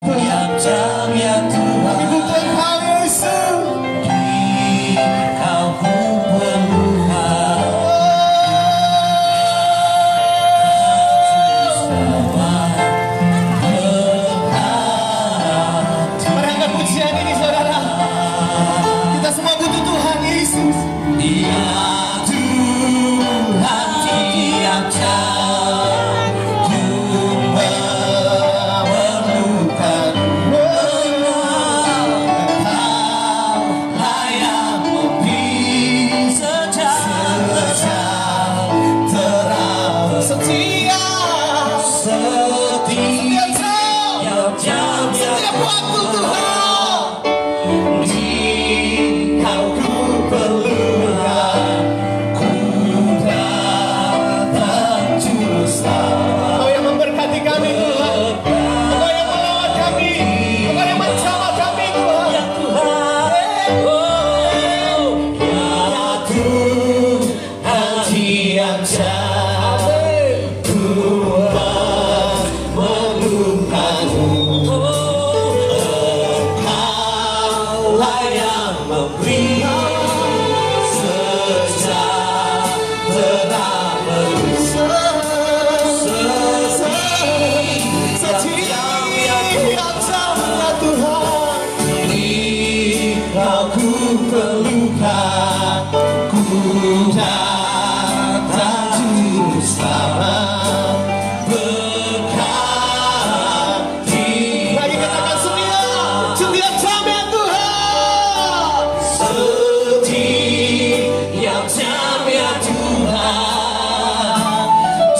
Tiap jam ya Tuhan, Kami butuh Engkau Yesus. di Kau ku perlukan. Mari angkat pujian ini saudara. Kita semua butuh Tuhan Yesus. Dia Tuhan tiap jam ku memerlukan. Engkau layak memberi sejahtera Setia. setiap jam Setiap waktu Tuhan. di Kau ku perlukan. Ku datang juru selamat. Engkau yang memberkati kami Tuhan. Engkau yang melawat kami. Engkau yang menjamah kami Tuhan. Ya Tuhan, ya Tuhan tiap jam ku memerlukanmu. Engkau layak memberi sejahtera baru. Setiap jam ya Tuhan. Kau ku perlukan, ku datang juru selamat berkati. Lagi katakan setia. Setiap jam ya Tuhan. Setiap jam ya Tuhan,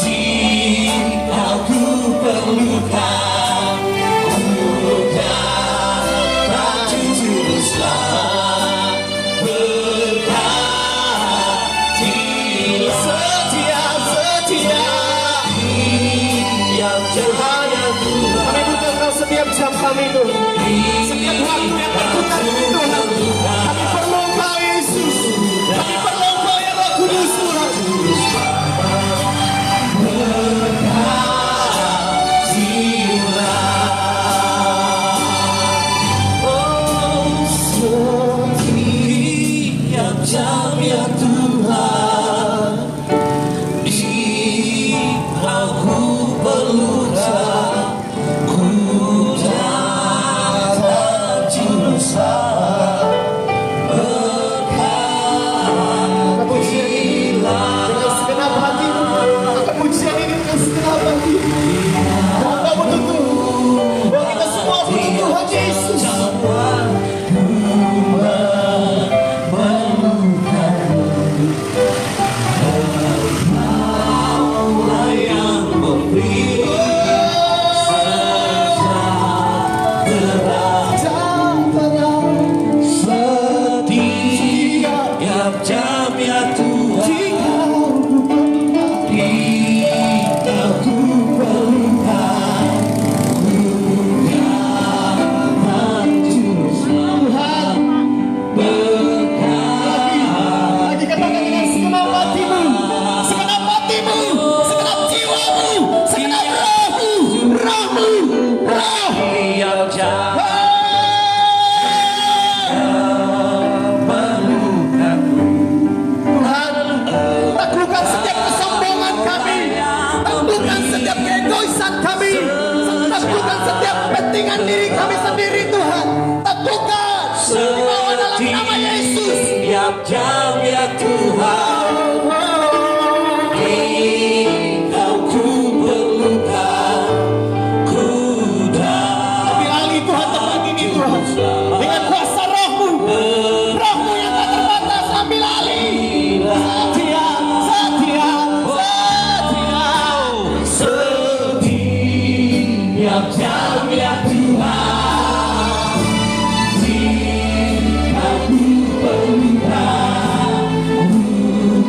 jika ku perlukan, ku datang juru selamat berkatilah. Setia. Tiap jam ya Tuhan, Kami butuh Engkau setiap jam kami Tuhan. Setiap waktu yang berputar ini Tuhan. Kami perlu Engkau Yesus. Kami perlu Engkau ya Roh Kudus Tuhan. Setiap jam ya Tuhan, jika ku perlukan, ku datang juru selamat berkatilah. Dengan segenap hatimu. Angkat pujian ini dengan segenap hati. Engkau butuh Tuhan. Bahwa kita semua butuh Tuhan Yesus. Setiap jam ya Tuhan, jika ku perlukan, ku datang juru selamat berkati. Lagi katakan dengan segenap hatimu. Segenap hatimu. Segenap jiwamu. Segenap rohmu. Rohmu. Roh. Tiap jam Tuhan, taklukkan setiap kesombongan kami, taklukkan setiap keegoisan kami, taklukkan setiap kepentingan diri kami sendiri Tuhan, taklukkan di bawah dalam nama Yesus. Setiap jam ya Tuhan, Kau ku perlukan, ku Ambil alih Tuhan tempat ini Tuhan, dengan kuasa rohmu, rohmu yang tak terbatas, ambil alih. Setia, setia, setia. Setiap jam ya Tuhan, jika ku perlukan, ku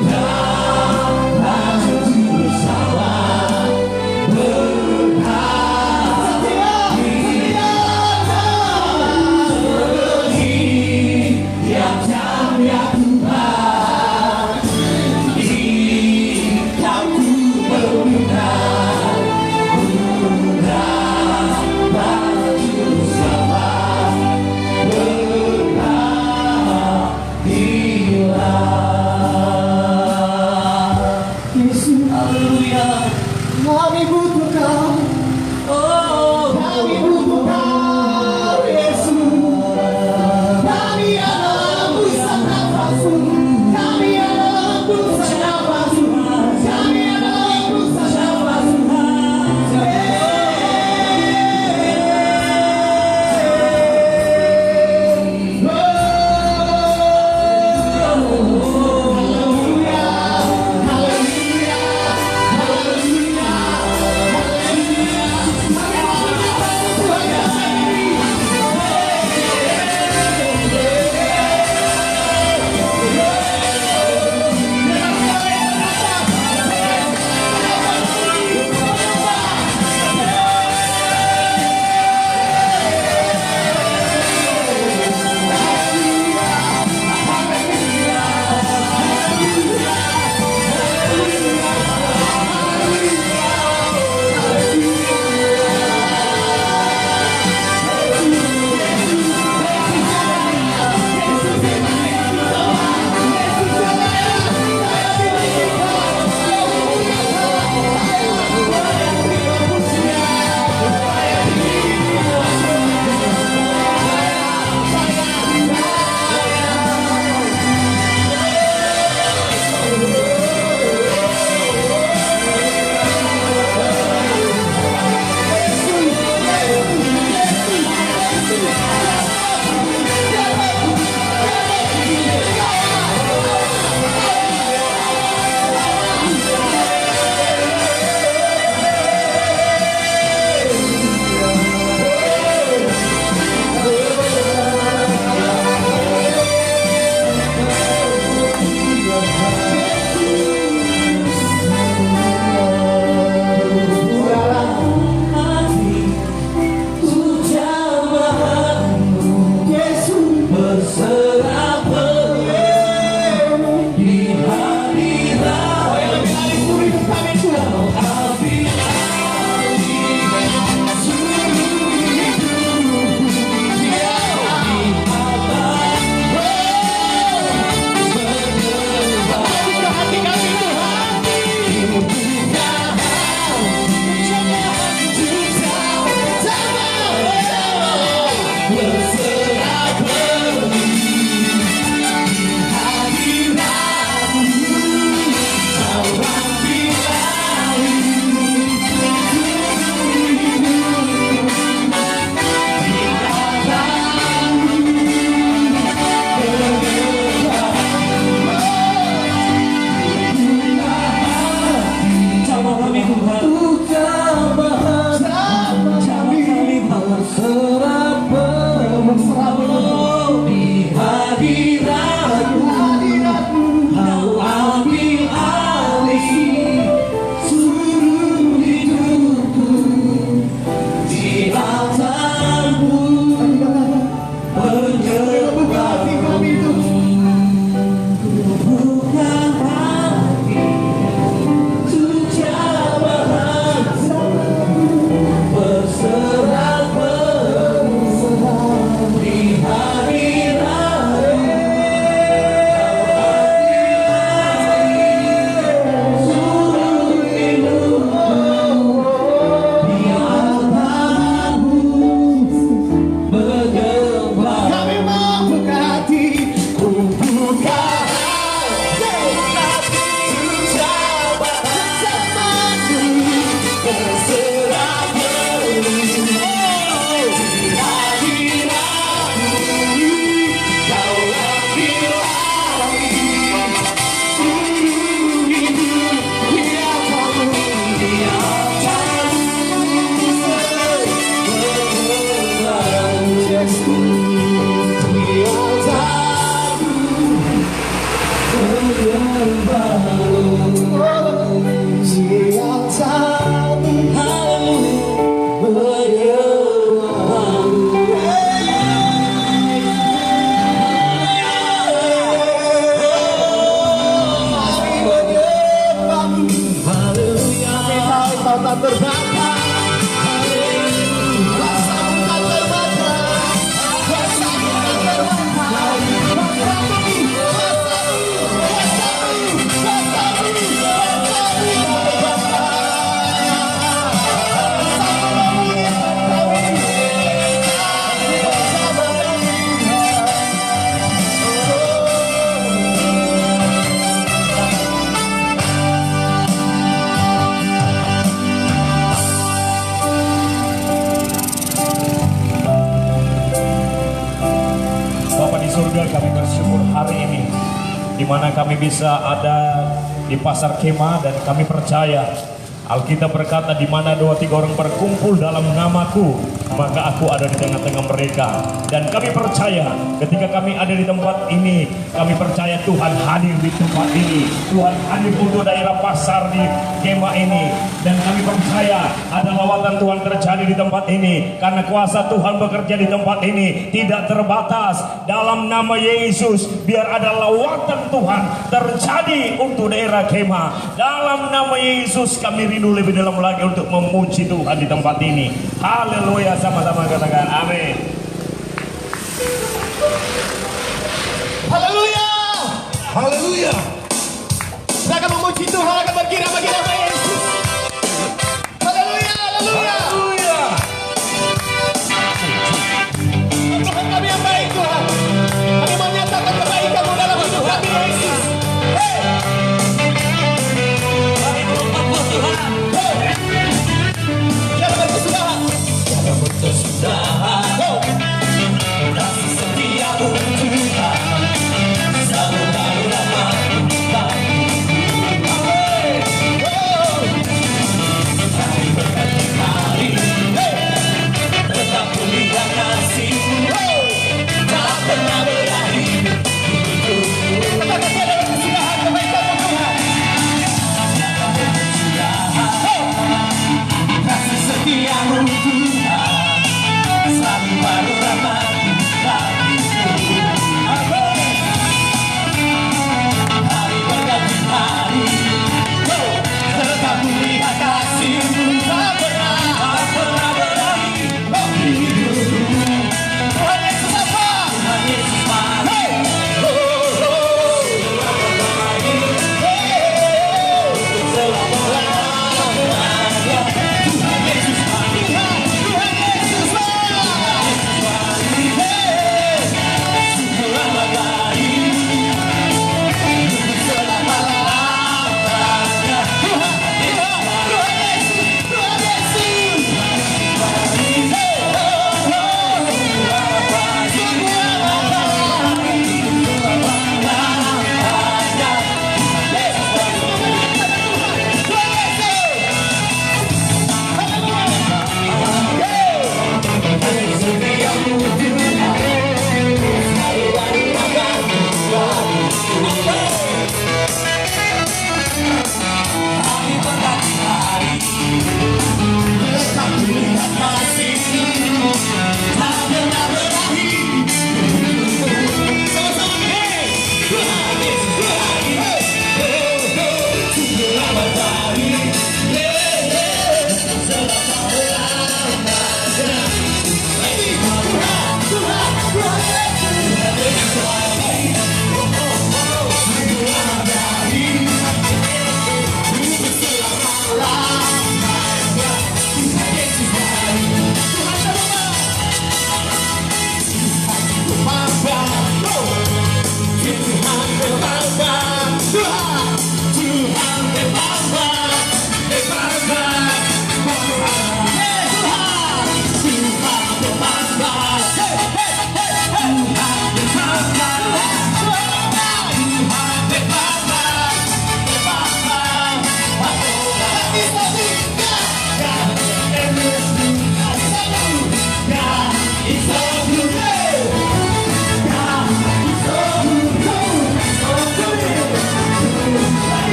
berserah surga, kami bersyukur hari ini di mana kami bisa ada di pasar Kemah, dan kami percaya Alkitab berkata di mana 2-3 orang berkumpul dalam namaku, maka aku ada di tengah-tengah mereka. Dan kami percaya ketika kami ada di tempat ini, kami percaya Tuhan hadir di tempat ini. Tuhan hadir untuk daerah pasar di Kemah ini. Dan kami percaya ada lawatan Tuhan terjadi di tempat ini, karena kuasa Tuhan bekerja di tempat ini tidak terbatas. Dalam nama Yesus, biar ada lawatan Tuhan terjadi untuk daerah Kemah. Dalam nama Yesus kami rindu lebih dalam lagi untuk memuji Tuhan di tempat ini. Haleluya, sama-sama katakan amin. Haleluya. Haleluya. Silakan memuji Tuhan, akan berkira bagi nama Yesus. Haleluya, haleluya. Haleluya. Tuhan kami yang baik, Tuhan. Kami menyatakan kebaikan-Mu dalam hidup kami, Yesus. Kasih setiamu Tuhan, selalu tahu nama Tuhan.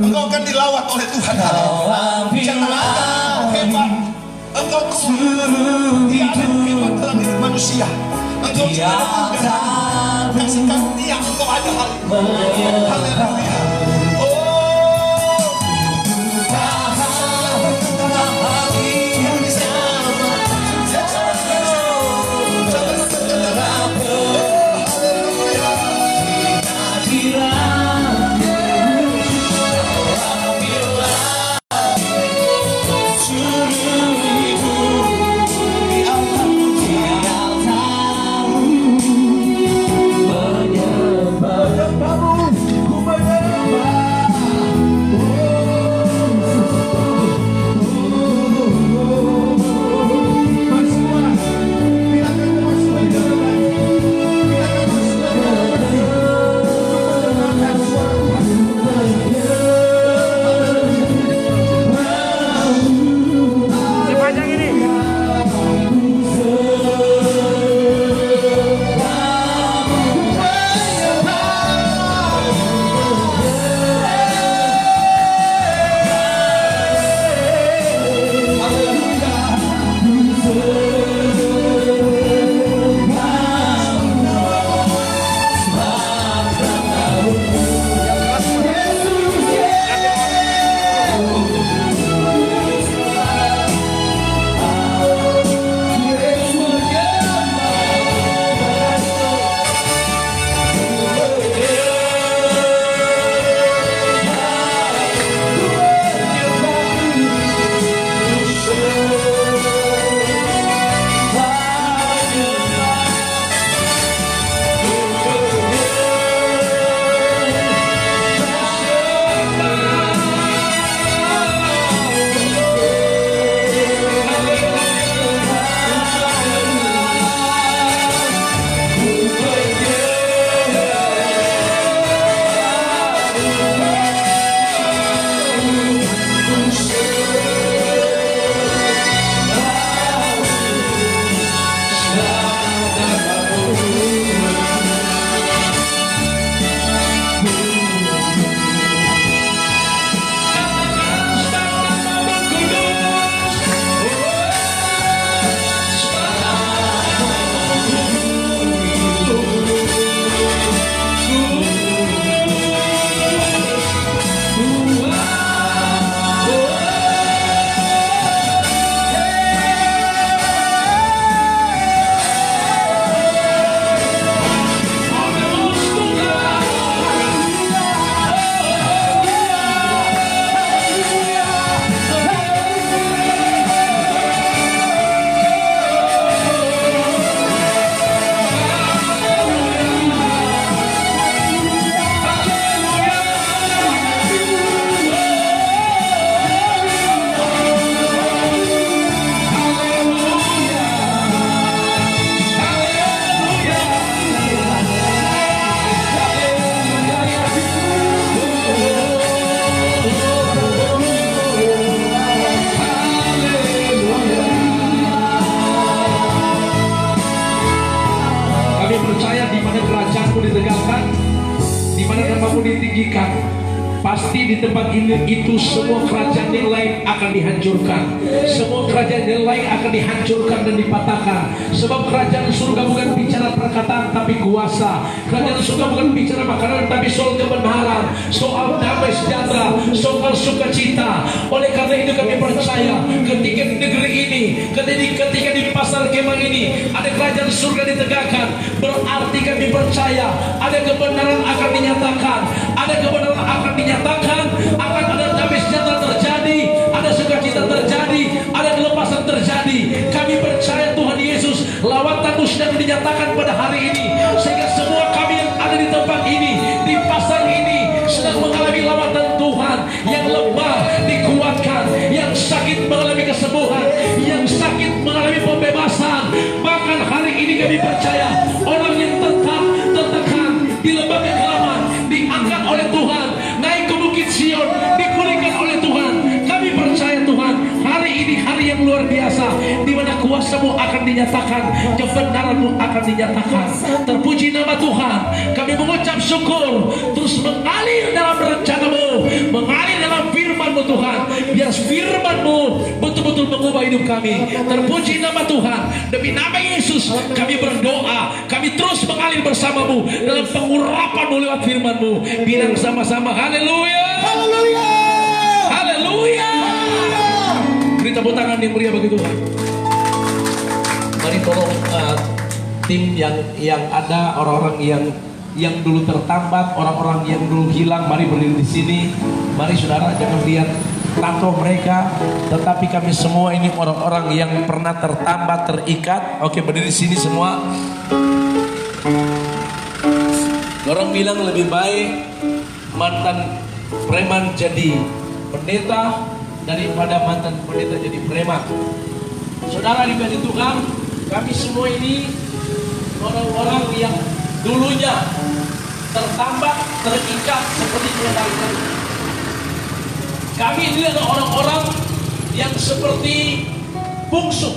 Engkau akan dilawat oleh Tuhan. Jangan engkau hebat, engkau kuat. Tidak ada yang hebat dalam hidup manusia. Engkau tidak ada kasih karunia, engkau ada hal itu. Haleluya. ditinggikan, pasti di tempat ini itu semua kerajaan yang lain akan dihancurkan. Semua kerajaan yang lain akan dihancurkan dan dipatahkan. Sebab kerajaan surga bukan bicara perkataan tapi kuasa. Kerajaan surga bukan bicara makanan tapi soal kebenaran, soal damai sejahtera, soal sukacita. Oleh karena itu kami percaya ketika di negeri ini, ketika di pasar Kemang ini ada kerajaan surga ditegakkan, berarti kami percaya ada kebenaran akan dinyatakan, ada kebenaran akan dinyatakan, akan ada damai sejahtera terjadi, ada sukacita terjadi, ada kelepasan terjadi. Kami percaya Tuhan Yesus lawatanmu sedang dinyatakan pada hari ini, sehingga semua kami yang ada di tempat ini, di pasar ini sedang mengalami lawatan Tuhan. Yang lemah dikuatkan, yang sakit mengalami kesembuhan, yang sakit mengalami pembebasan. Bahkan hari ini kami percaya orang yang tertekan di lembah kekelaman diangkat oleh Tuhan, naik ke bukit Sion dipulihkan oleh Tuhan. Kami percaya Tuhan, hari ini hari yang luar biasa, di mana kuasa-Mu akan dinyatakan, kebenaran-Mu akan dinyatakan. Terpuji nama Tuhan. Kami mengucap syukur, terus mengalir dalam rencana-Mu, mengalir firman-Mu betul-betul mengubah hidup kami. Terpuji nama Tuhan. Demi nama Yesus kami berdoa. Kami terus mengalir bersama-Mu dalam pengurapan-Mu lewat firman-Mu. Bilang sama-sama haleluya. Haleluya. Haleluya. Beri tepuk tangan yang meriah bagi Tuhan. Mari tolong tim yang ada, orang-orang yang dulu tertambat, orang-orang yang dulu hilang, mari berdiri di sini. Mari saudara, jangan lihat tato mereka, tetapi kami semua ini orang-orang yang pernah tertambat, terikat. Oke, berdiri di sini semua. Orang bilang lebih baik mantan preman jadi pendeta daripada mantan pendeta jadi preman. Saudara dikasih Tuhan, kami semua ini orang-orang yang dulunya tertambat, terikat seperti keadaan. Kami ini adalah orang-orang yang seperti bungsu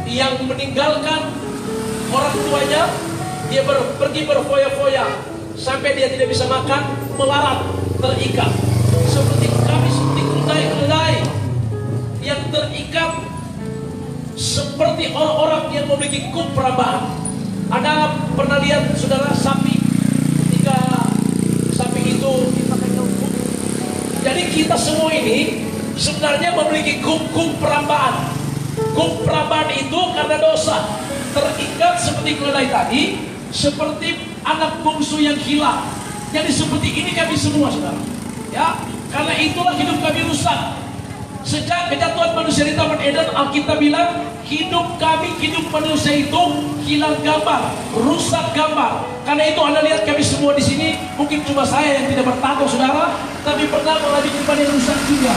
yang meninggalkan orang tuanya. Dia pergi berfoya-foya sampai dia tidak bisa makan, melarat, terikat. Seperti kami, seperti kedai-kedai yang terikat, seperti orang-orang yang memiliki keperambahan. Ada pernah lihat saudara sapi, ketika sapi itu dipakai numpuk? Jadi kita semua ini sebenarnya memiliki keperambahan. Keperambahan itu karena dosa, terikat seperti keledai tadi, seperti anak bungsu yang hilang. Jadi seperti ini kami semua saudara. Ya, karena itulah hidup kami rusak. Sejak kejatuhan manusia di Taman Eden, Alkitab bilang hidup kami, hidup manusia itu hilang gambar, rusak gambar. Karena itu Anda lihat kami semua di sini, mungkin cuma saya yang tidak bertato saudara, tapi pernah mengalami kehidupan yang rusak juga.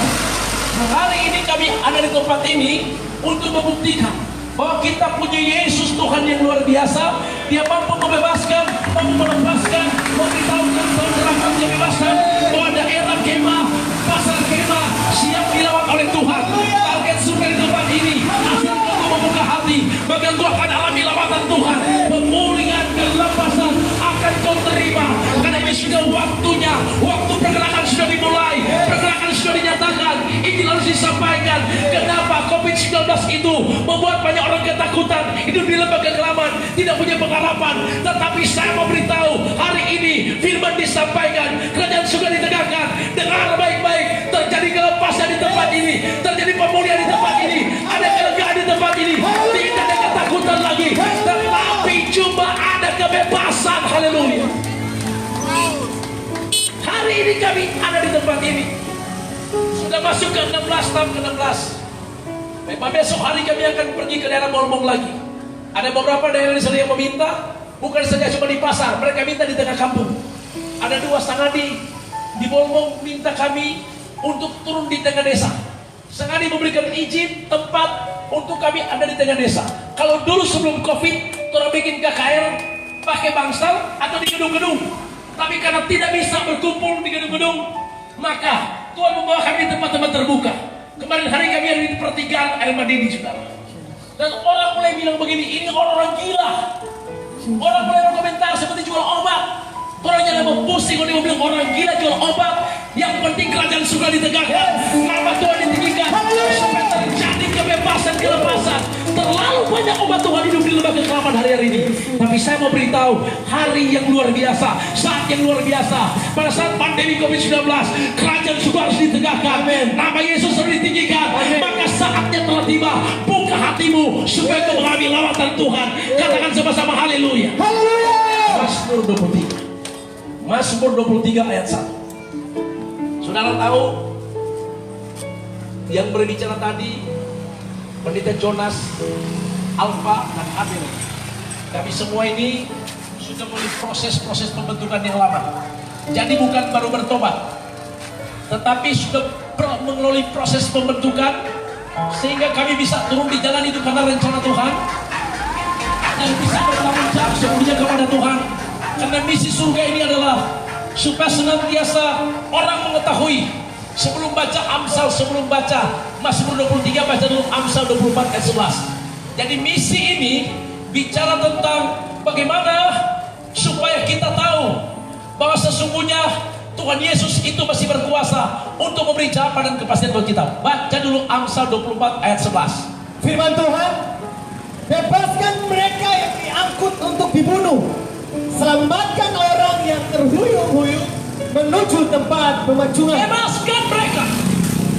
Nah, hari ini kami ada di tempat ini untuk membuktikan bahwa kita punya Yesus Tuhan yang luar biasa. Dia mampu membebaskan, mampu melepaskan, memberitahukan saudara yang bebaskan bahwa daerah kemah, pasar kemah siap dilawat oleh Tuhan. Target surga di tempat ini, asal kau membuka hati, maka kau akan alami lawatan Tuhan. Pemulihan kelepasan akan kau terima, karena ini sudah waktunya. Waktu pergerakan sudah dimulai, pergerakan sudah dinyatakan, Injil harus disampaikan. Kenapa COVID-19 itu membuat banyak orang ketakutan, hidup di lembaga kelaman, tidak punya pengharapan? Tetapi saya mau beritahu, hari ini firman disampaikan, kerajaan sudah ditegakkan. Dengar baik-baik, terjadi kelepasan di tempat ini, terjadi pemulihan di tempat ini, ada kelegaan di tempat ini, tidak ada ketakutan lagi, tetapi cuma ada kebebasan. Haleluya. Hari ini kami ada di tempat ini, sudah masuk ke 16 tahun ke-16. Memang besok hari kami akan pergi ke daerah Bolmong lagi. Ada beberapa daerah di sana yang meminta, bukan saja cuma di pasar, mereka minta di tengah kampung. Ada 2 Sangadi di Bolmong minta kami untuk turun di tengah desa. Sangadi memberikan izin tempat untuk kami ada di tengah desa. Kalau dulu sebelum COVID, orang bikin KKR pakai bangsal atau di gedung-gedung. Tapi karena tidak bisa berkumpul di gedung-gedung, maka Tuhan membawa kami di tempat-tempat terbuka. Kemarin hari kami ada di pertigaan Air Madini, saudara. Dan orang mulai bilang begini, ini orang-orang gila. Orang mulai berkomentar seperti jual obat. Orang jangan mau pusing kalau dia bilang orang gila jual obat. Yang penting kerajaan surga ditegakkan, nama Tuhan ditinggikan, supaya terjadi kebebasan, kelepasan. Terlalu banyak umat Tuhan hidup di lembaga kelaman hari-hari ini. Tapi saya mau beritahu, hari yang luar biasa, saat yang luar biasa. Pada saat pandemi COVID-19, kerajaan surga harus ditegakkan. Nama Yesus harus ditinggikan. Maka saatnya telah tiba. Buka hatimu supaya kau mengalami lawatan Tuhan. Katakan sama-sama haleluya. Haleluya. Mazmur 23. Mazmur 23 ayat 1. Saudara tahu yang berbicara tadi Pendeta Jonas, Alfa dan Abel. Kami semua ini sudah melalui proses-proses pembentukan yang lama. Jadi bukan baru bertobat, tetapi sudah melalui proses pembentukan sehingga kami bisa turun di jalan itu karena rencana Tuhan dan bisa bertanggung jawab sepenuhnya kepada Tuhan. Karena misi surga ini adalah supaya senantiasa orang mengetahui. Sebelum baca Amsal, sebelum baca Mazmur 23, baca dulu Amsal 24 ayat 11. Jadi misi ini bicara tentang bagaimana supaya kita tahu bahwa sesungguhnya Tuhan Yesus itu masih berkuasa untuk memberi jawaban dan kepastian buat kita. Baca dulu Amsal 24 ayat 11. Firman Tuhan, bebaskan mereka yang diangkut untuk dibunuh, selamatkan orang yang terhuyung-huyung menuju tempat pemancungan. Bebaskan mereka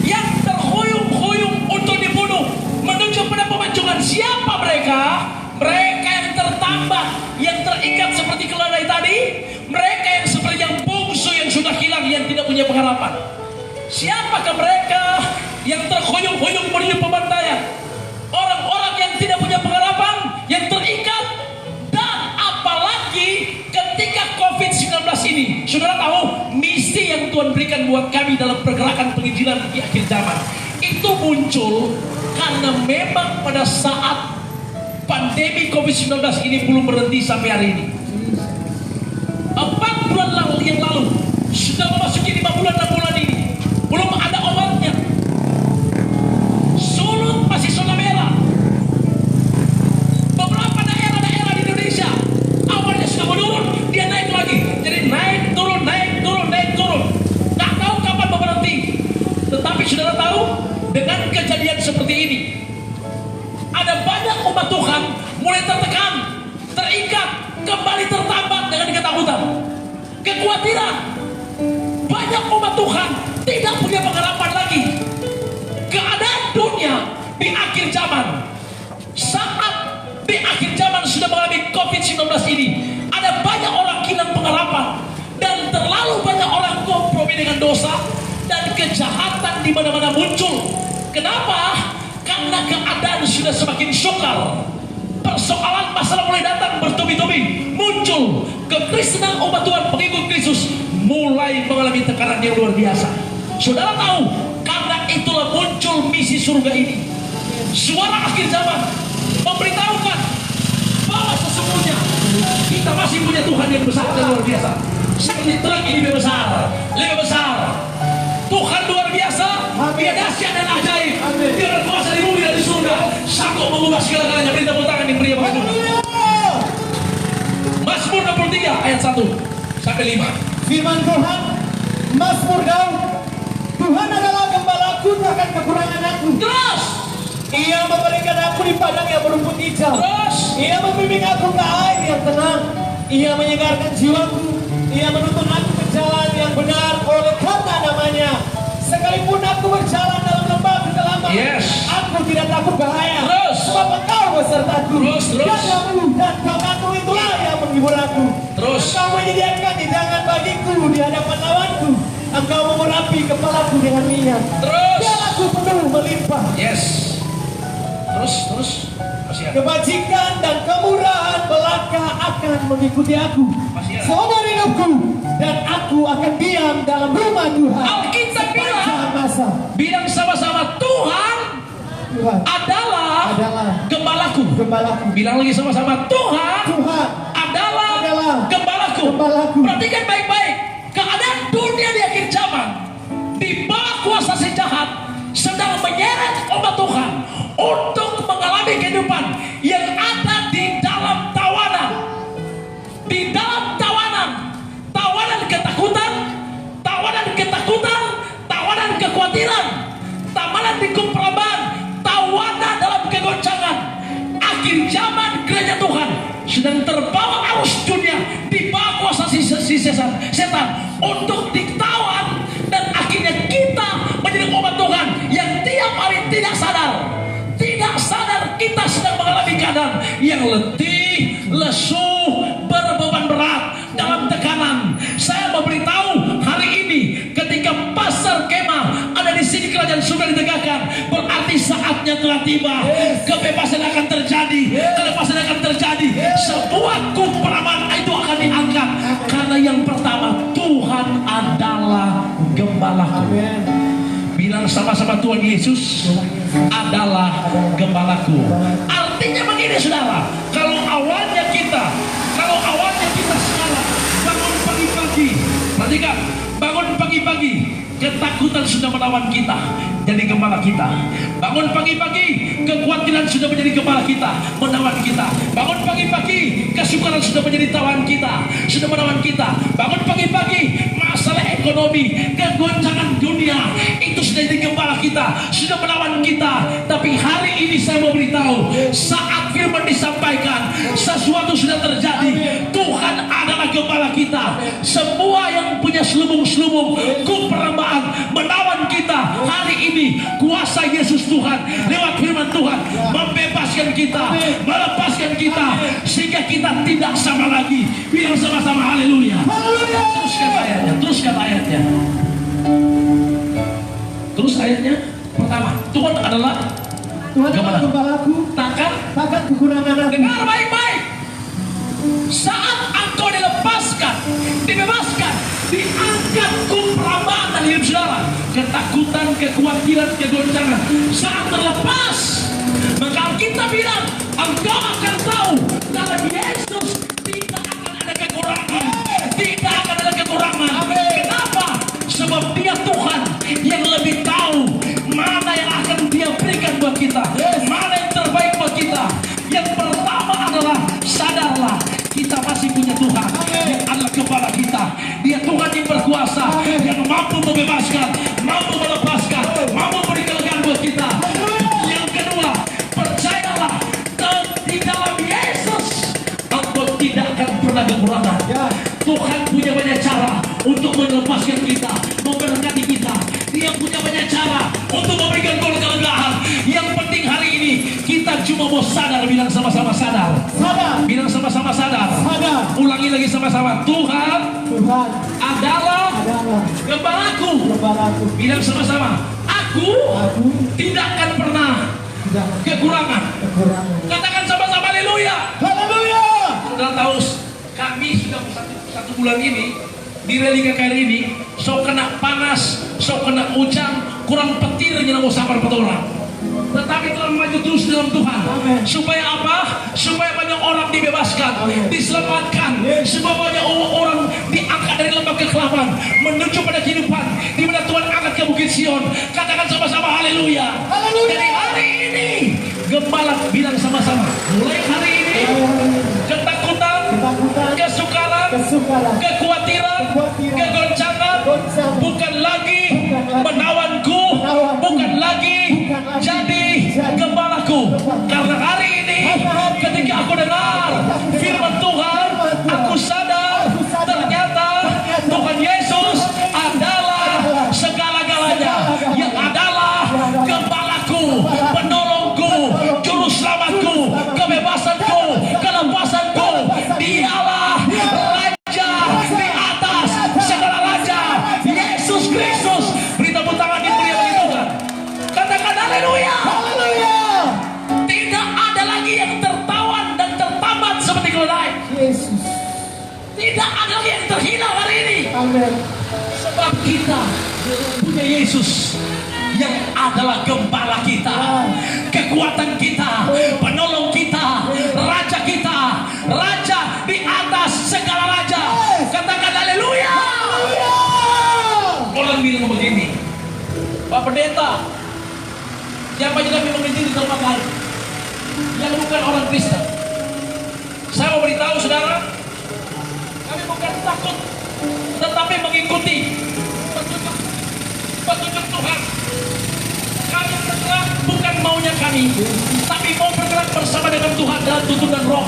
yang terhuyung-huyung untuk dibunuh menuju pada pemancungan. Siapa mereka? Mereka yang tertambat, yang terikat seperti keledai tadi. Mereka yang seperti yang bungsu yang sudah hilang, yang tidak punya pengharapan. Siapakah mereka yang terhuyung-huyung menuju pembantaian? Orang-orang yang tidak punya pengharapan, yang terikat. Dan apalagi ketika COVID-19 ini, saudara tahu misi yang Tuhan berikan buat kami dalam pergerakan penginjilan di akhir zaman itu muncul karena memang pada saat pandemi COVID-19 ini belum berhenti sampai hari ini. 4 bulan yang lalu sudah memasuki 5 bulan 6 bulan ini belum ada obatnya. Sulut masih zona merah. Beberapa daerah-daerah di Indonesia awalnya sudah menurun, dia naik lagi. Jadi naik turun, naik turun, naik turun. Tak tahu kapan mau berhenti. Tetapi saudara tahu, dengan kejadian seperti ini, ada banyak umat Tuhan mulai tertekan, terikat, kembali tertambat dengan ketakutan, kekhawatiran. Banyak umat Tuhan tidak punya pengharapan lagi. Keadaan dunia di akhir zaman, saat di akhir zaman sudah mengalami COVID-19 ini, ada banyak orang hilang pengharapan dan terlalu banyak orang kompromi dengan dosa dan kejahatan di mana-mana muncul. Kenapa? Karena keadaan sudah semakin sukar. Persoalan masalah mulai datang bertubi-tubi, muncul. Kekristenan umat Tuhan pengikut Kristus mulai mengalami tekanan yang luar biasa. Saudara tahu, karena itulah muncul misi surga ini. Suara akhir zaman memberitahukan bahwa sesungguhnya kita masih punya Tuhan yang besar dan luar biasa. Seperti terang ini lebih besar, lebih besar. Tuhan luar biasa, Dia dahsyat dan ajaib. Dia berkuasa di bumi dan di surga, sanggup mengubah segala-galanya. Beri tepuk tangan yang pria bagi Tuhan. Mazmur 23 ayat 1 sampai 5. Firman Tuhan, Mazmur Daud, Tuhan adalah gembalaku, takkan kekurangan aku. Terus, Ia memberikan aku di padang yang berumput hijau. terus. Ia membimbing aku ke air yang tenang. Ia menyegarkan jiwaku. Ia menuntun aku ke jalan yang benar oleh karena namanya. Sekalipun aku berjalan dalam lembah kegelapan, Yes. aku tidak takut bahaya. Terus. Sebab Engkau besertaku. Terus. Jagamu dan tongkatmu itulah yang menghibur aku. Terus. Engkau menyediakan hidangan bagiku di hadapan lawanku. Engkau mengurapi kepalaku dengan minyak. Terus. Pialaku penuh melimpah. Yes. Terus. Masih ada. Kebajikan dan kemurahan belaka akan mengikuti aku Masih ada. seumur hidupku, dan aku akan diam dalam rumah Tuhan Alkitab sepanjang masa. bilang sama-sama, Tuhan Tuhan adalah adalah gembalaku. gembalaku. Bilang lagi sama-sama, Tuhan Tuhan adalah gembalaku. gembalaku. Perhatikan baik-baik, keadaan dunia di akhir zaman di bawah kuasa si jahat sedang menyeret umat Tuhan untuk mengalami kehidupan yang ada di dalam tawanan. Di dalam tawanan, tawanan ketakutan, tawanan kekhawatiran, tawanan di kumpraban, tawanan dalam kegoncangan. Akhir zaman gereja Tuhan sedang terbawa arus dunia di bawah kuasa si setan untuk ditawan, dan akhirnya kita menjadi umat Tuhan yang tiap hari tidak sadar kita sedang mengalami keadaan yang letih, lesu, berbeban berat, dalam tekanan. Saya memberitahu hari ini, ketika pasar kemah ada di sini, kerajaan surga ditegakkan, berarti saatnya telah tiba. Kebebasan akan terjadi, kelepasan akan terjadi. Sebuah kumpraman itu akan diangkat, karena yang pertama, Tuhan adalah gembalaku. Bilang sama-sama, Tuhan Yesus adalah gembalaku. Artinya begini saudara, kalau awalnya kita sekarang bangun pagi-pagi, perhatikan, bangun pagi-pagi, ketakutan sudah melawan kita, jadi gembala kita. Bangun pagi-pagi, kekhawatiran sudah menjadi gembala kita, menawan kita. Bangun pagi-pagi, kesukaran sudah menjadi tawan kita, sudah menawan kita. Bangun pagi-pagi, masalah ekonomi, kegoncangan dunia, itu kita, sudah melawan kita. Tapi hari ini saya mau beritahu, saat firman disampaikan, sesuatu sudah terjadi. Tuhan adalah gembala kita. Semua yang punya selubung-selubung keperembaan melawan kita, hari ini kuasa Yesus Tuhan lewat firman Tuhan membebaskan kita, melepaskan kita, sehingga kita tidak sama lagi. Bilang sama-sama haleluya. Teruskan ayatnya. Terus ayatnya pertama, Tuhan adalah gembalaku, takkan kekurangan aku. dengar baik-baik. Saat engkau dilepaskan, dibebaskan, diangkat keperambaan dari hidup saudara, ketakutan, kekhawatiran, kegoncangan, saat terlepas, maka kita bilang engkau akan tahu dalam Yesus tidak akan ada kekurangan, tidak akan ada kekurangan. Kenapa? Sebab Dia Tuhan yang lebih tahu mana yang akan Dia berikan buat kita, mana yang terbaik buat kita. Yang pertama adalah sadarlah kita masih punya Tuhan yang adalah kepala kita. Dia Tuhan yang berkuasa, yang mampu membebaskan, mampu melepaskan, mampu beri kelegaan buat kita. Yang kedua, percayalah di dalam Yesus engkau tidak akan pernah kekurangan. Tuhan punya banyak cara untuk melepaskan kita, memberkati kita. Dia punya banyak cara untuk memberikan kelegaan. Yang penting hari ini kita cuma mau sadar. Bilang sama-sama sadar. Bilang sama-sama sadar. Ulangi lagi sama-sama. Tuhan adalah gembalaku. Bilang sama-sama. Aku tidak akan pernah kekurangan. Katakan sama-sama haleluya. Saudara tahu, kami sudah satu bulan ini di rally KKR ini, so kena panas, so kena hujan, kurang petirnya mau sabar orang. Tetapi telah maju terus dalam Tuhan. Supaya apa? Supaya banyak orang dibebaskan, diselamatkan. Supaya banyak orang diangkat dari lembah kekelaman menuju pada kehidupan di mana Tuhan angkat ke Bukit Sion. Katakan sama-sama haleluya. Dari hari ini gembala bilang sama-sama. Mulai hari ini ketakutan, kesukaran, kekhawatiran, kegoncangan bukan lagi menawanku, bukan lagi jadi gembalaku. Karena hari ini ketika aku dengar firman Tuhan, aku sadar ternyata Tuhan Yesus adalah segala-galanya, yang adalah gembalaku, penolongku, juru selamatku, kebebasanku, kelepasanku. Dialah Raja di atas segala raja, Yesus Kristus. Beri tepuk tangan yang mulia bagi Tuhan. Katakan haleluya. Tidak ada lagi yang tertawan dan tertambat seperti keledai. Tidak ada lagi yang terhina hari ini. Sebab kita punya Yesus yang adalah gembala kita, kekuatan kita, penolong kita, raja kita, raja di atas segala raja. Katakan haleluya. Orang bilang begini, Pak Pendeta, siapa juga mengerti di tempat lain yang bukan orang Kristen? Saya mau beritahu saudara, kami bukan takut, tetapi mengikuti petunjuk Tuhan. Kami bergerak bukan maunya kami, tapi mau bergerak bersama dengan Tuhan dalam tuntunan Roh,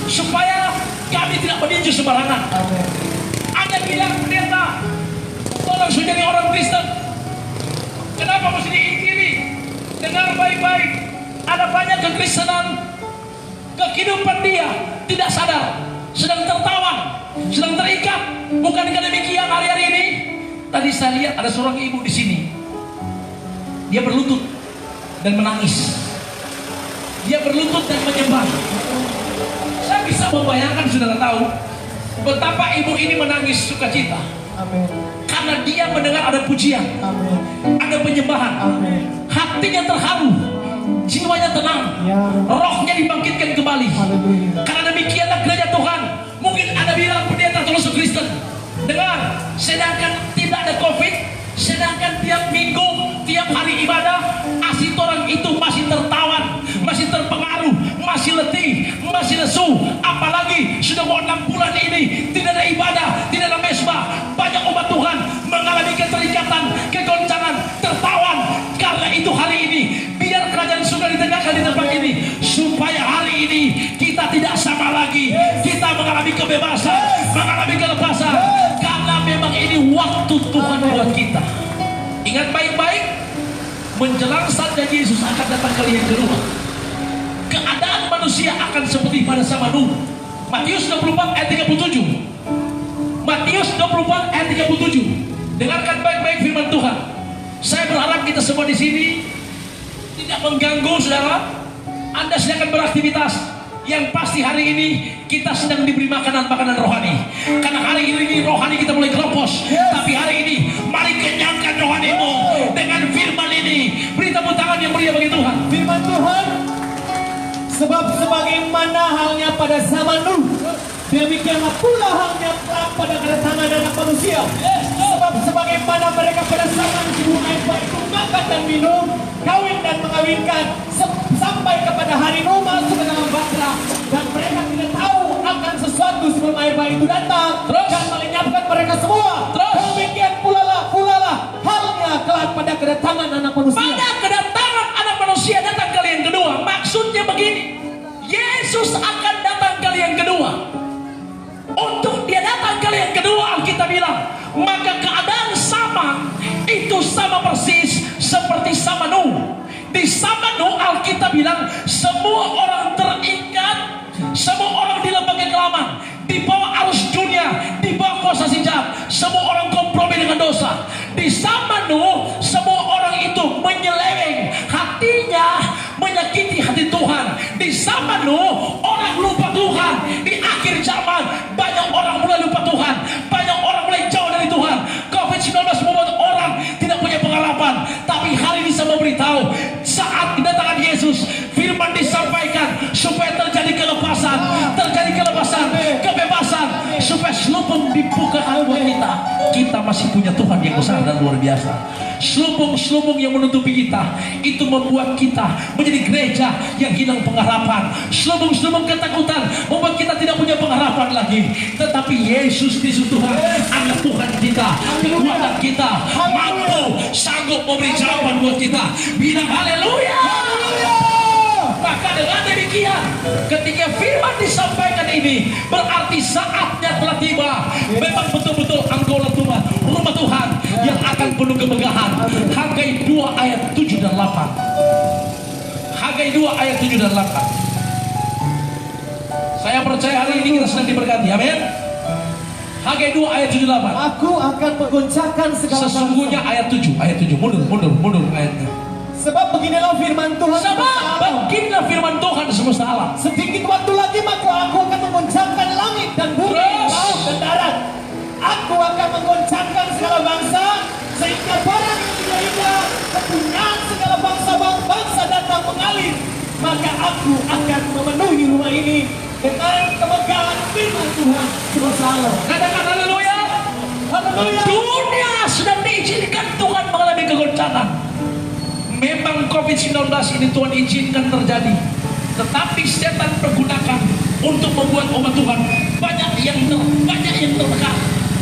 supaya kami tidak meninju sembarangan. Ada bilang, pendeta, tolong sudah jadi orang Kristen, kenapa mesti diingkiri? Dengar baik-baik, ada banyak kekristenan, kehidupan dia tidak sadar, sedang tertawan, sedang terikat. Bukankah demikian hari-hari ini? Tadi saya lihat ada seorang ibu di sini. Dia berlutut dan menangis. Dia berlutut dan menyembah. Saya bisa membayangkan, saudara tahu betapa ibu ini menangis sukacita. Karena dia mendengar ada pujian, ada penyembahan. Hatinya terharu, jiwanya tenang, rohnya dibangkitkan kembali. Karena demikianlah gereja Tuhan. Mungkin ada bilang, pendeta termasuk Kristen. Dengar, sedangkan tidak ada COVID, sedangkan tiap minggu, tiap hari ibadah, asli orang itu masih tertawan, masih terpengaruh, masih letih, masih lesu. Apalagi sudah mau 6 bulan ini tidak ada ibadah, tidak ada mesbah. Banyak umat Tuhan mengalami keterikatan, kegoncangan, tertawan, kebebasan, mengalami kelepasan. Karena memang ini waktu Tuhan buat kita. Ingat baik-baik, menjelang saat janji Yesus akan datang kali yang kedua, keadaan manusia akan seperti pada zaman Nuh. Matius 24 ayat 37. Matius 24 ayat 37. Dengarkan baik-baik firman Tuhan. Saya berharap kita semua di sini tidak mengganggu saudara. Anda sedang beraktivitas. Yang pasti hari ini kita sedang diberi makanan-makanan rohani. Karena hari ini rohani kita mulai keropos. Tapi hari ini mari kenyangkan rohanimu dengan firman ini. Beri tepuk tangan yang meriah bagi Tuhan. Firman Tuhan, sebab sebagaimana halnya pada zaman Nuh, demikianlah pula halnya pada kedatangan Anak Manusia. Sebab sebagaimana mereka pada zaman sebelum itu makan dan minum, kawin dan mengawinkan, sampai kepada hari Nuh masuk ke dalam bahtera, dan mereka tidak tahu akan sesuatu sebelum air bah itu datang dan melenyapkan mereka semua. Demikian pula halnya kelak pada kedatangan Anak Manusia. Pada kedatangan Anak Manusia datang kali yang kedua. Maksudnya begini, Yesus akan datang kali yang kedua. Untuk dia datang kali yang kedua, Alkitab bilang, maka keadaan sama itu sama persis seperti sama Nuh. Di zaman Nuh, Alkitab bilang semua orang terikat, semua orang di lembah kekelaman, di bawah arus dunia, di bawah kuasa si jahat, semua orang kompromi dengan dosa. Di zaman Nuh, semua orang itu menyeleweng hatinya, menyakiti hati Tuhan. Di zaman Nuh, orang lupa Tuhan. Di akhir zaman, banyak orang mulai lupa Tuhan, banyak orang mulai jauh dari Tuhan. COVID-19 membuat orang tidak punya pengalaman. Tapi hari ini saya mau beritahu, saat kedatangan Yesus, firman disampaikan supaya terjadi kelepasan, kebebasan, supaya selubung dibuka buat kita. Kita masih punya Tuhan yang besar dan luar biasa. Selubung-selubung yang menutupi kita itu membuat kita menjadi gereja yang hilang pengharapan. Selubung-selubung ketakutan membuat kita tidak punya pengharapan lagi. Tetapi Yesus Kristus Tuhan, Anak Tuhan kita, kekuatan kita, mampu, sanggup memberi jawaban buat kita. Bilang haleluya. Maka dengan demikian, ketika firman disampaikan ini, berarti saatnya telah tiba. Memang betul-betul anggota Tuhan, rumah Tuhan yang akan penuh kemegahan. Hagai 2 ayat 7 dan 8. Hagai 2 ayat 7 dan 8. Saya percaya hari ini kita sedang diberkati. Amin. Hagai 2 ayat 7 dan 8. Aku akan menggoncangkan segala sesungguhnya ayat 7. Mundur ayatnya. Sebab beginilah firman Tuhan. Beginilah firman Tuhan semesta alam. Sedikit waktu lagi maka aku akan menggoncangkan langit dan bumi, laut dan darat. Aku akan menggoncangkan segala bangsa, sehingga barang yang indah-indah kepunyaan segala bangsa datang mengalir. Maka aku akan memenuhi rumah ini dengan kemegahan firman Tuhan semesta alam. Katakan haleluya. Haleluya. Dunia sedang diizinkan Tuhan mengalami kegoncangan. Memang COVID-19 ini Tuhan izinkan terjadi, tetapi setan pergunakan untuk membuat umat Tuhan banyak yang tertekan.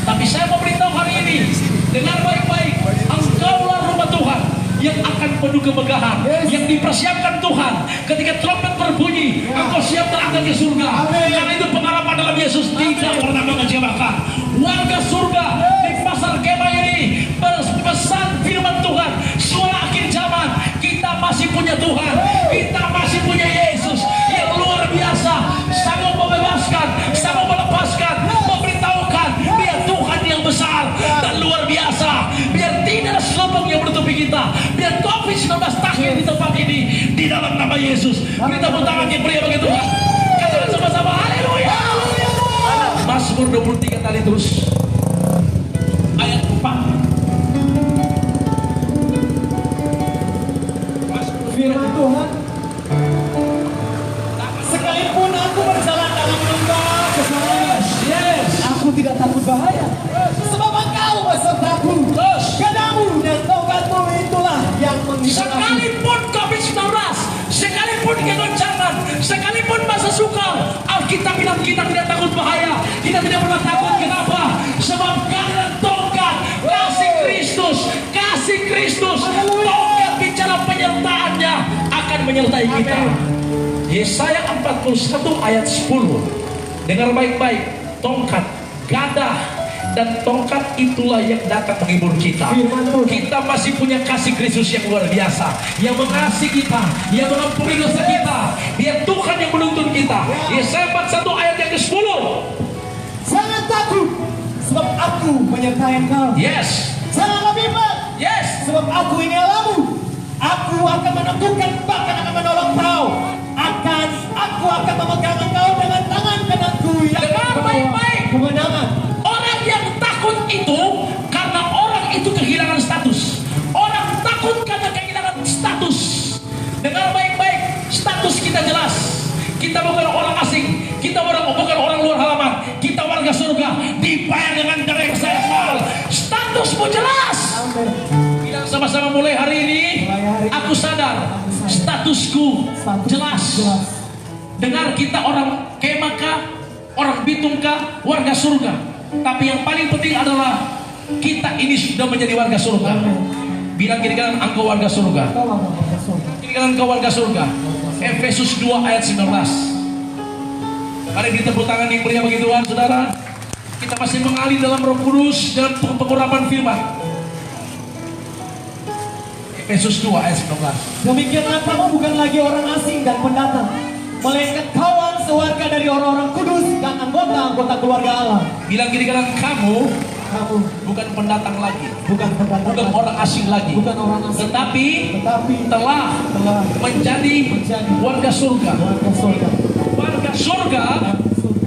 Tapi saya mau beritahu hari ini, dengar baik-baik, engkaulah rumah Tuhan yang akan penuh kemegahan, yang dipersiapkan Tuhan. Ketika trompet berbunyi, engkau siap terangkat ke surga. Karena itu pengharapan dalam Yesus tidak pernah mengecewakan. Warga surga di pasar kemah ini berpesan firman Tuhan, suara akhir zaman, kita masih punya Tuhan, kita masih punya Yesus yang luar biasa, sanggup membebaskan, sanggup melepaskan, memberitahukan biar Tuhan yang besar dan luar biasa. Biar tidak ada selubung yang menutupi kita, biar COVID-19 takluk di tempat ini, di dalam nama Yesus. Kita bertangan yang meriah bagi Tuhan. Katakan sama-sama haleluya. Mazmur 23 kali terus ayat 4. Firman Tuhan, sekalipun aku berjalan dalam lembah kekelaman, aku tidak takut bahaya, sebab Engkau besertaku. Gadamu dan tongkatmu itulah yang menghibur aku. Sekalipun COVID-19, sekalipun kegoncangan, sekalipun masa sukar, Alkitab bilang kita tidak takut bahaya, kita tidak pernah takut. Kenapa? Sebab karena tongkat kasih Kristus, tongkat bicara penyertaannya akan menyertai kita. Yesaya 41 ayat 10. Dengar baik-baik, tongkat, gadah, dan tongkat itulah yang dapat menghibur kita. Kita masih punya kasih Kristus yang luar biasa, yang mengasihi kita, yang mengampuni dosa kita. Dia Tuhan yang menuntun kita. Yesaya 41 ayat yang ke-10. Jangan takut, sebab aku menyertai engkau. Yes. Janganlah bimbang, Yes. sebab aku ini Allahmu. Aku akan menentukan, bahkan akan menolong kau. Aku akan memegang engkau dengan tangan kananku yang Dengar baik-baik. kemenangan. Orang yang takut itu karena orang itu kehilangan status. Orang takut karena kehilangan status. Dengar baik-baik, status kita jelas. Kita bukan orang asing, kita bukan orang luar halaman, kita warga surga, dibayar dengan darah yang sangat mahal. Statusmu jelas. Bilang sama-sama, mulai hari ini aku sadar statusku jelas. Dengar, kita orang Kemaka, orang Bitungka, warga surga. Tapi yang paling penting adalah kita ini sudah menjadi warga surga. Bilang kiri kanan, engkau warga surga. Kiri kanan, engkau warga surga. Efesus 2 ayat 19. Mari kita tepuk tangan yang meriah bagi Tuhan, saudara. Kita masih mengalir dalam Roh Kudus dalam pengurapan firman. Efesus 2 ayat 19. Demikianlah kamu bukan lagi orang asing dan pendatang, melainkan kawan sewarga dari orang-orang kudus dan anggota-anggota keluarga Allah. Bilang kiri kanan, kamu Kamu bukan pendatang lagi, bukan pendatang, bukan orang asing lagi, bukan orang asing, tetapi tetapi telah menjadi warga surga. warga surga. Warga surga,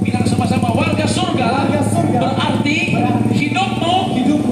bilang sama-sama, warga surga, Warga surga berarti hidupmu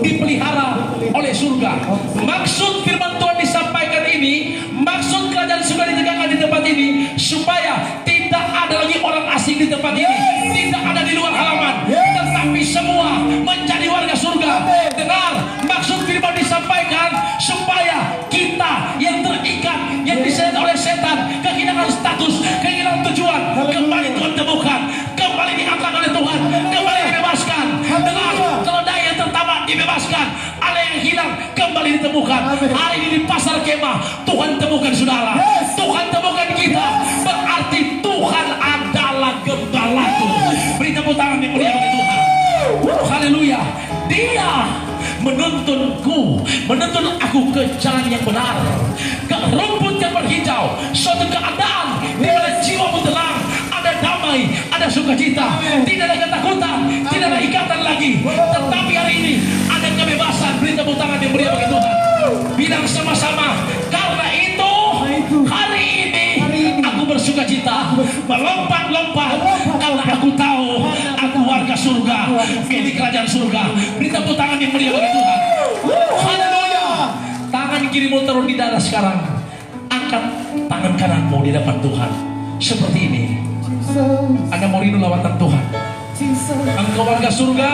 dipelihara oleh surga. Maksud firman Tuhan disampaikan ini, maksud kerajaan surga ditegakkan di tempat ini, supaya tidak ada lagi orang asing di tempat ini, tidak ada di luar halaman, tetapi semua menjadi warga surga. Dengar, maksud firman disampaikan supaya kita yang terikat, yang diseret oleh setan, kehilangan status, kehilangan tujuan, kembali Tuhan temukan, kembali diangkat oleh Tuhan, kembali dibebaskan. Dengar, keledai yang tertamak dibebaskan, ada yang hilang kembali ditemukan. Hari ini di pasar kemah Tuhan temukan saudara, Tuhan temukan kita. Berarti Tuhan adalah gembalaku. Beri tepuk tangan yang mulia bagi Tuhan. Haleluya. Dia menuntunku, menuntun aku ke jalan yang benar, ke rumput yang berhijau, suatu keadaan di mana jiwamu tenang, ada damai, ada sukacita, tidak ada ketakutan, tidak ada ikatan lagi, tetapi hari ini ada kebebasan. Beri tepuk tangan yang mulia bagi Tuhan. Bilang sama-sama, karena itu hari ini aku bersukacita, melompat-lompat, karena aku tahu aku warga surga, milik kerajaan surga. Beri tepuk tangan yang mulia bagi Tuhan. Haleluya. Tangan kirimu taruh di dada sekarang, angkat tangan kananmu di depan Tuhan seperti ini. Anda mau rindu lawatan Tuhan? Engkau warga surga,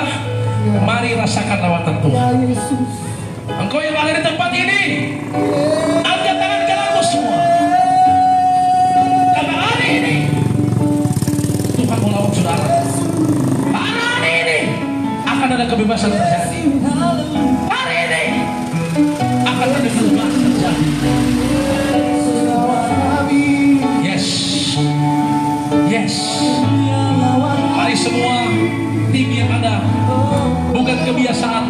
mari rasakan lawatan Tuhan. Engkau yang ada di tempat ini, angkat tangan kananmu semua. Karena hari ini Tuhan mau lawat saudara. Hari ini akan ada kebebasan terjadi. Hari ini akan ada kebebasan terjadi. Yes, yes. Mari semua tim yang ada, bukan kebiasaan,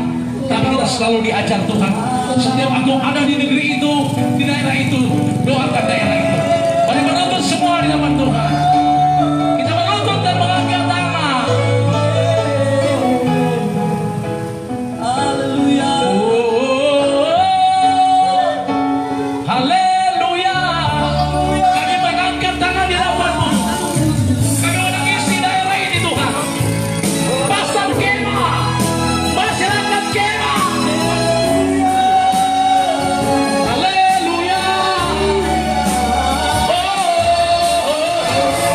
tapi kita selalu diajar Tuhan. Setiap aku ada di negeri itu, di daerah itu, doakan daerah itu. Mari menuntut semua di hadapan Tuhan. Kita menuntut dan mengangkat tangan. Haleluya. Haleluya. Kami mengangkat tangan di hadapan-Mu. Kami menangisi daerah ini Tuhan. Pasar kemah, masyarakat kemah. Haleluya. Oh, oh, oh.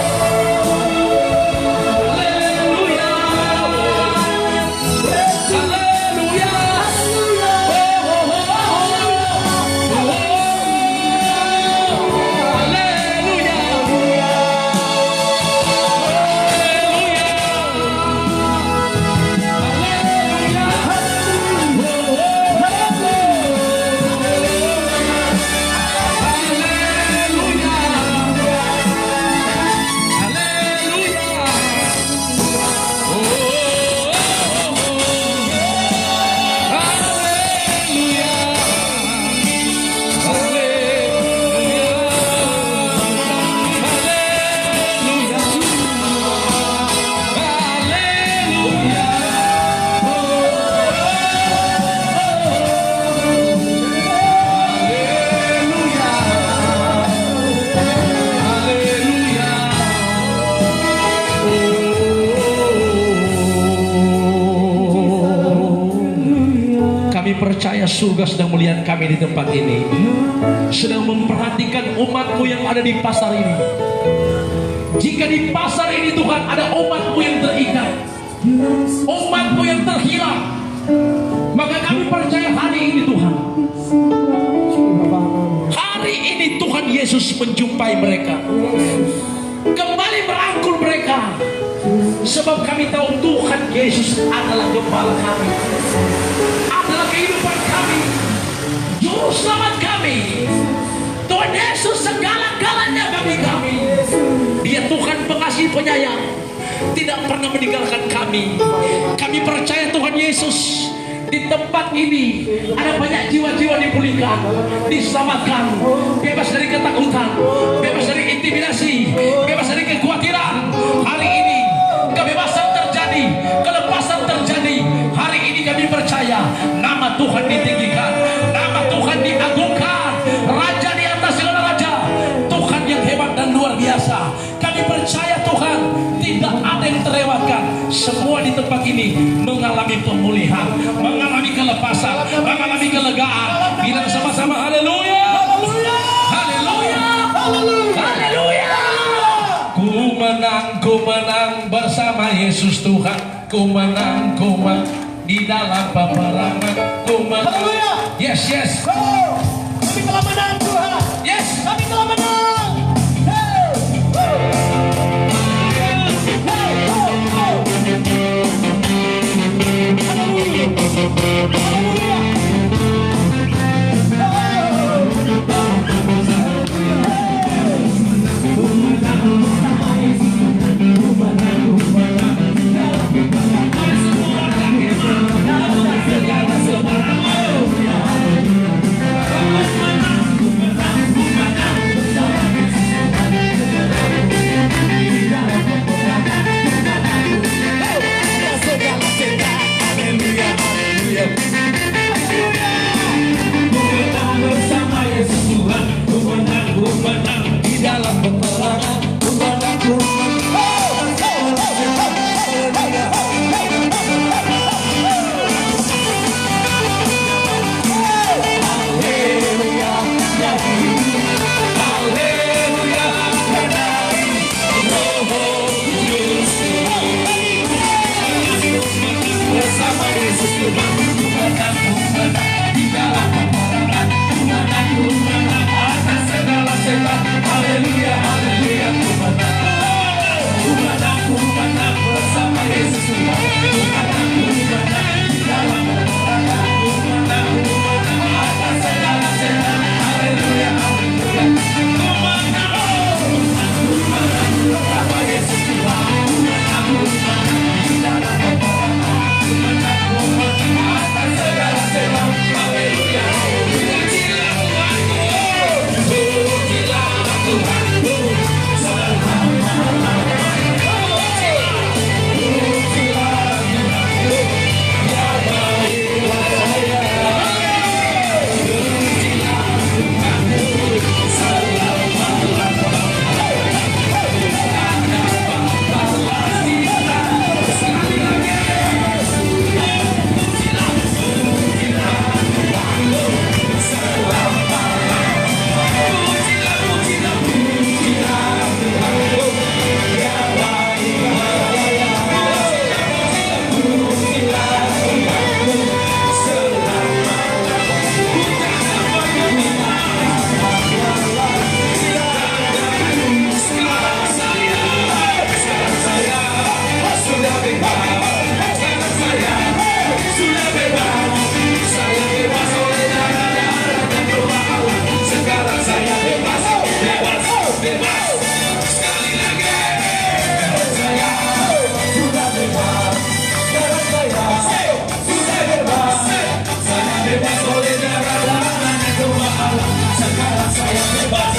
percaya surga sedang melihat kami di tempat ini, sedang memperhatikan umatmu yang ada di pasar ini. Jika di pasar ini Tuhan ada umatmu yang terikat, umatmu yang terhilang, maka kami percaya hari ini Tuhan, hari ini Tuhan Yesus menjumpai mereka, kembali merangkul mereka. Sebab kami tahu Tuhan Yesus adalah gembala kami, adalah kehidupan kami, juru selamat kami. Tuhan Yesus segala-galanya bagi kami. Dia Tuhan pengasih penyayang, tidak pernah meninggalkan kami. Kami percaya Tuhan Yesus, di tempat ini ada banyak jiwa-jiwa dipulihkan, diselamatkan, bebas dari ketakutan, bebas dari intimidasi, bebas dari kekhawatiran. Hari ini kebebasan terjadi, kelepasan terjadi. Hari ini kami percaya nama Tuhan ditinggikan, nama Tuhan diagungkan, Raja di atas segala raja, Tuhan yang hebat dan luar biasa. Kami percaya Tuhan, tidak ada yang terlewatkan. Semua di tempat ini mengalami pemulihan, mengalami kelepasan, mengalami kelegaan. Bilang sama-sama haleluya, haleluya, haleluya, haleluya. Ku menang bersama Yesus Tuhan. Ku menang di dalam peperangan. Ku menang. Haleluya. Yes, yes. Kami telah menang Tuhan. Yes. Kami telah menang. Hey. Haleluya. Sekarang saya bebas.